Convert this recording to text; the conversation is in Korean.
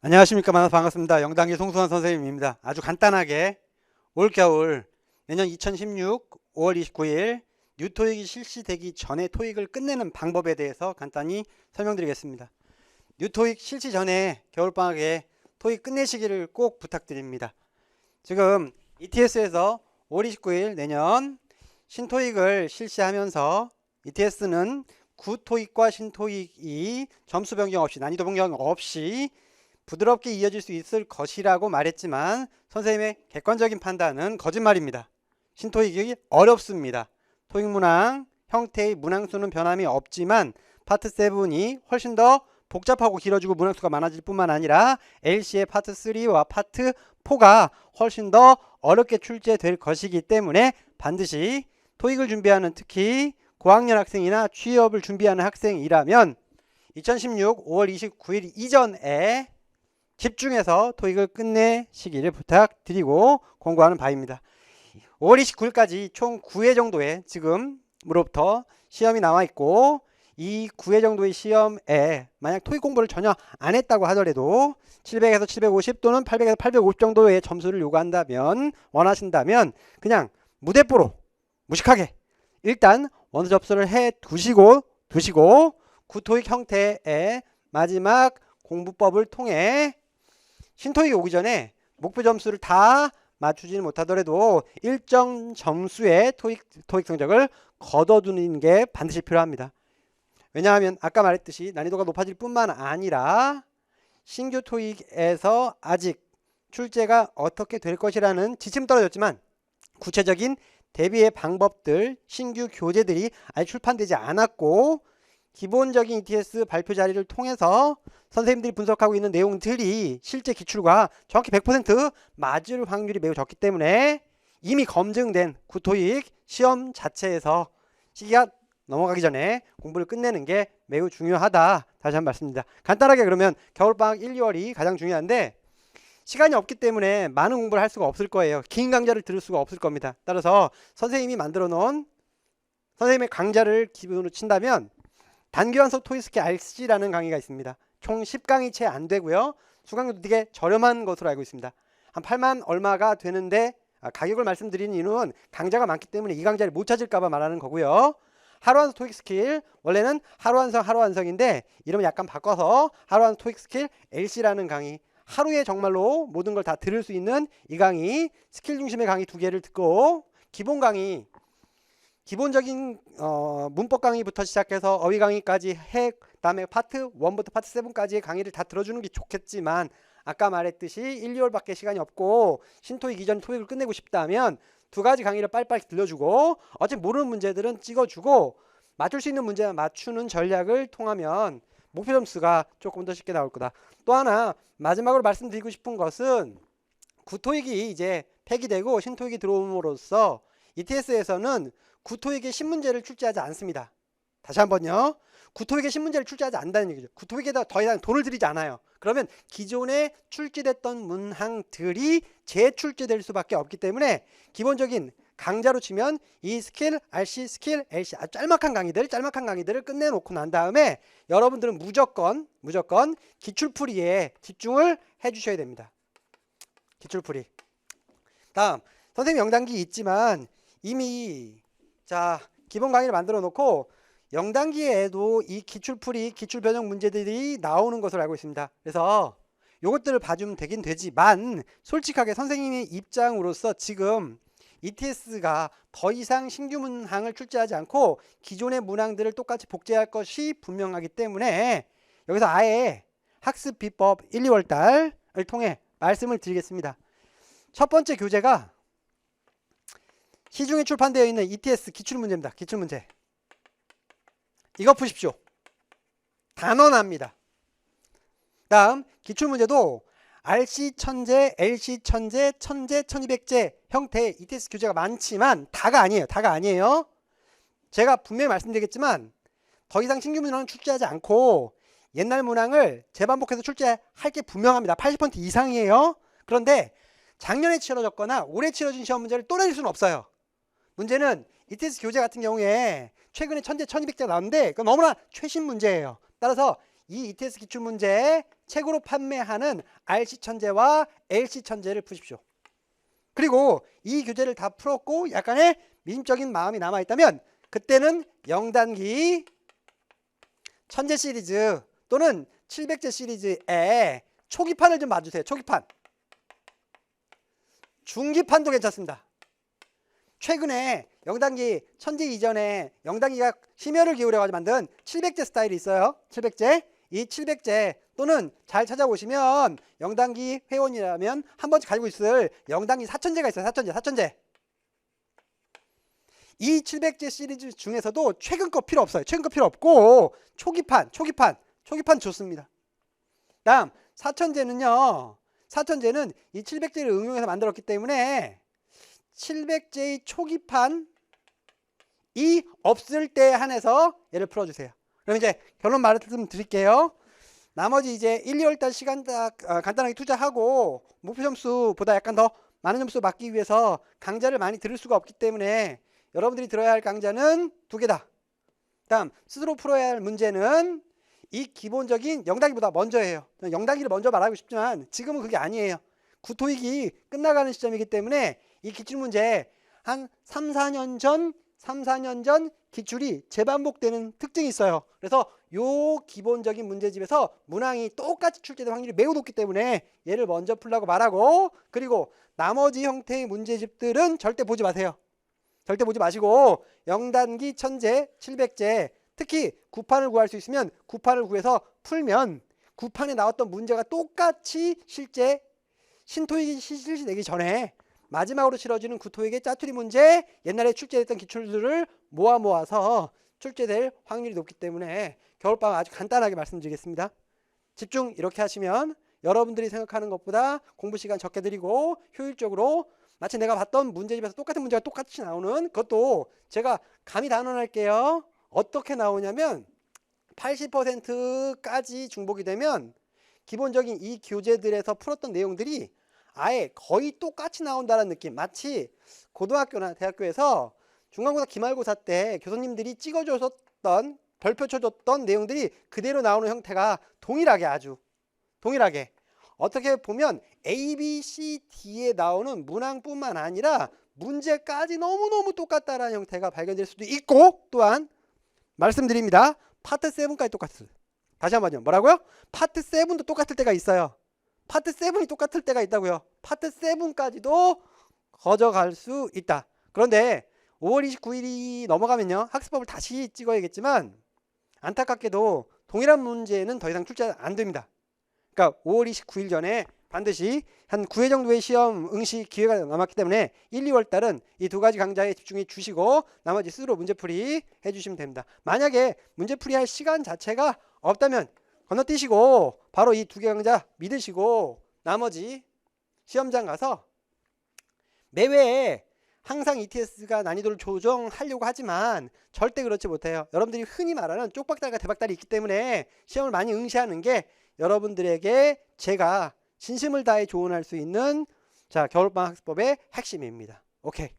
안녕하십니까. 만나서 반갑습니다. 영단기 송수환 선생님입니다. 아주 간단하게 올겨울 내년 2016 5월 29일 뉴토익이 실시되기 전에 토익을 끝내는 방법에 대해서 간단히 설명드리겠습니다. 뉴토익 실시 전에 겨울방학에 토익 끝내시기를 꼭 부탁드립니다. 지금 ETS에서 5월 29일 내년 신토익을 실시하면서 ETS는 구토익과 신토익이 점수 변경 없이, 난이도 변경 없이 부드럽게 이어질 수 있을 것이라고 말했지만 선생님의 객관적인 판단은 거짓말입니다. 신토익이 어렵습니다. 토익 문항 형태의 문항수는 변함이 없지만 파트 7이 훨씬 더 복잡하고 길어지고 문항수가 많아질 뿐만 아니라 LC의 파트 3와 파트 4가 훨씬 더 어렵게 출제될 것이기 때문에 반드시 토익을 준비하는, 특히 고학년 학생이나 취업을 준비하는 학생이라면 2016 5월 29일 이전에 집중해서 토익을 끝내시기를 부탁드리고 권고하는 바입니다. 5월 29일까지 총 9회 정도의 지금으로부터 시험이 나와 있고, 이 9회 정도의 시험에 만약 토익 공부를 전혀 안 했다고 하더라도 700에서 750 또는 800에서 850 정도의 점수를 요구한다면, 원하신다면 그냥 무대뽀로 무식하게 일단 원서 접수를 해 두시고 구토익 형태의 마지막 공부법을 통해 신토익이 오기 전에 목표 점수를 다 맞추지는 못하더라도 일정 점수의 토익 성적을 거둬두는 게 반드시 필요합니다. 왜냐하면 아까 말했듯이 난이도가 높아질 뿐만 아니라 신규 토익에서 아직 출제가 어떻게 될 것이라는 지침은 떨어졌지만 구체적인 대비의 방법들, 신규 교재들이 아직 출판되지 않았고, 기본적인 ETS 발표 자리를 통해서 선생님들이 분석하고 있는 내용들이 실제 기출과 정확히 100% 맞을 확률이 매우 적기 때문에 이미 검증된 구토익 시험 자체에서 시기가 넘어가기 전에 공부를 끝내는 게 매우 중요하다. 다시 한번 말씀드립니다. 간단하게 그러면 겨울방학 1, 2월이 가장 중요한데 시간이 없기 때문에 많은 공부를 할 수가 없을 거예요. 긴 강좌를 들을 수가 없을 겁니다. 따라서 선생님이 만들어 놓은 선생님의 강좌를 기본으로 친다면 단기완속 토익스킬 RC라는 강의가 있습니다. 총 10강이 채 안 되고요. 수강료도 되게 저렴한 것으로 알고 있습니다. 한 8만 얼마가 되는데, 가격을 말씀드리는 이유는 강좌가 많기 때문에 이 강좌를 못 찾을까봐 말하는 거고요. 하루완성 토익스킬, 원래는 하루완성인데 이름을 약간 바꿔서 하루완성 토익스킬 LC라는 강의, 하루에 정말로 모든 걸 다 들을 수 있는 이 강의, 스킬 중심의 강의 2개를 듣고 기본 강의, 기본적인 문법 강의부터 시작해서 어휘 강의까지 해, 그다음에 파트 1부터 파트 7까지의 강의를 다 들어주는 게 좋겠지만 아까 말했듯이 1, 2월밖에 시간이 없고 신토익 이전 토익을 끝내고 싶다면 두 가지 강의를 빨리빨리 들려주고 어차피 모르는 문제들은 찍어주고 맞출 수 있는 문제만 맞추는 전략을 통하면 목표 점수가 조금 더 쉽게 나올 거다. 또 하나 마지막으로 말씀드리고 싶은 것은 구토익이 이제 폐기되고 신토익이 들어옴으로써 ETS에서는 구토익의 신문제를 출제하지 않습니다. 다시 한번요. 구토익의 신문제를 출제하지 않는다는 얘기죠. 구토익에다 더 이상 돈을 들이지 않아요. 그러면 기존에 출제됐던 문항들이 재출제될 수밖에 없기 때문에 기본적인 강좌로 치면 이 스킬 RC, 스킬 LC 아주 짤막한 강의들을 끝내놓고 난 다음에 여러분들은 무조건 기출풀이에 집중을 해주셔야 됩니다. 기출풀이. 다음, 선생님 영단기 있지만 이미 기본 강의를 만들어 놓고 영단기에도 이 기출풀이, 기출변형 문제들이 나오는 것으로 알고 있습니다. 그래서 이것들을 봐주면 되긴 되지만 솔직하게 선생님의 입장으로서 지금 ETS가 더 이상 신규 문항을 출제하지 않고 기존의 문항들을 똑같이 복제할 것이 분명하기 때문에 여기서 아예 학습 비법 1, 2월 달을 통해 말씀을 드리겠습니다. 첫 번째 교재가 시중에 출판되어 있는 ETS 기출문제입니다. 기출문제. 이거 푸십시오. 단언합니다. 다음 기출문제도 RC 천재, LC 천재, 1200제 형태의 ETS 교재가 많지만 다가 아니에요. 제가 분명히 말씀드리겠지만 더 이상 신규 문항을 출제하지 않고 옛날 문항을 재반복해서 출제할 게 분명합니다. 80% 이상이에요. 그런데 작년에 치러졌거나 올해 치러진 시험 문제를 또 내릴 수는 없어요. 문제는 ETS 교재 같은 경우에 최근에 1200제 나왔는데 그건 너무나 최신 문제예요. 따라서 이 ETS 기출문제 책으로 판매하는 RC 천재와 LC 천재를 푸십시오. 그리고 이 교재를 다 풀었고 약간의 미심적인 마음이 남아있다면 그때는 0단기 천재 시리즈 또는 700제 시리즈에 초기판을 좀 봐주세요. 초기판. 중기판도 괜찮습니다. 최근에 0단기 천재 이전에 0단기가 심혈을 기울여가지고 만든 700제 스타일이 있어요. 700제. 이 700제 또는 잘 찾아보시면 0단기 회원이라면 한 번씩 가지고 있을 0단기 4000제가 있어요. 4000제. 이 700제 시리즈 중에서도 최근 거 필요 없어요. 최근 거 필요 없고 초기판 좋습니다. 다음 4000제는요. 4000제는 이 700제를 응용해서 만들었기 때문에 700제의 초기판이 없을 때 한해서 얘를 풀어주세요. 그럼 이제 결론 말씀드릴게요. 나머지 이제 1, 2월달 시간 간단하게 투자하고 목표 점수보다 약간 더 많은 점수 받기 위해서 강좌를 많이 들을 수가 없기 때문에 여러분들이 들어야 할 강좌는 2개다. 다음 스스로 풀어야 할 문제는 이 기본적인 0단기보다 먼저 해요. 0단기를 먼저 말하고 싶지만 지금은 그게 아니에요. 구토익이 끝나가는 시점이기 때문에 이 기출문제 한 3, 4년 전 기출이 재반복되는 특징이 있어요. 그래서 요 기본적인 문제집에서 문항이 똑같이 출제될 확률이 매우 높기 때문에 얘를 먼저 풀라고 말하고, 그리고 나머지 형태의 문제집들은 절대 보지 마세요. 절대 보지 마시고 0단기 천재 700제 특히 9판을 구할 수 있으면 9판을 구해서 풀면 9판에 나왔던 문제가 똑같이 실제 신토익이 실시되기 전에 마지막으로 치러지는 구토익의 짜투리 문제 옛날에 출제됐던 기출들을 모아서 출제될 확률이 높기 때문에 겨울방학 아주 간단하게 말씀드리겠습니다. 집중 이렇게 하시면 여러분들이 생각하는 것보다 공부 시간 적게 드리고 효율적으로 마치 내가 봤던 문제집에서 똑같은 문제가 똑같이 나오는 그것도 제가 감히 단언할게요. 어떻게 나오냐면 80%까지 중복이 되면 기본적인 이 교재들에서 풀었던 내용들이 아예 거의 똑같이 나온다는 느낌. 마치 고등학교나 대학교에서 중간고사 기말고사 때 교수님들이 찍어줬던 별표 쳐줬던 내용들이 그대로 나오는 형태가 동일하게 아주 동일하게 어떻게 보면 A, B, C, D에 나오는 문항뿐만 아니라 문제까지 너무너무 똑같다는 형태가 발견될 수도 있고, 또한 말씀드립니다. 파트 7까지 똑같을. 다시 한번요. 뭐라고요? 파트 7도 똑같을 때가 있어요. 파트 7이 똑같을 때가 있다고요. 파트 7까지도 거져갈 수 있다. 그런데 5월 29일이 넘어가면요. 학습법을 다시 찍어야겠지만 안타깝게도 동일한 문제는 더 이상 출제 안 됩니다. 그러니까 5월 29일 전에 반드시 한 9회 정도의 시험 응시 기회가 남았기 때문에 1, 2월 달은 이 두 가지 강좌에 집중해 주시고 나머지 스스로 문제풀이 해주시면 됩니다. 만약에 문제풀이 할 시간 자체가 없다면 건너뛰시고 바로 이 2개 강좌 믿으시고 나머지 시험장 가서 매회에 항상 ETS가 난이도를 조정하려고 하지만 절대 그렇지 못해요. 여러분들이 흔히 말하는 쪽박달과 대박달이 있기 때문에 시험을 많이 응시하는 게 여러분들에게 제가 진심을 다해 조언할 수 있는 겨울방학 학습법의 핵심입니다. 오케이.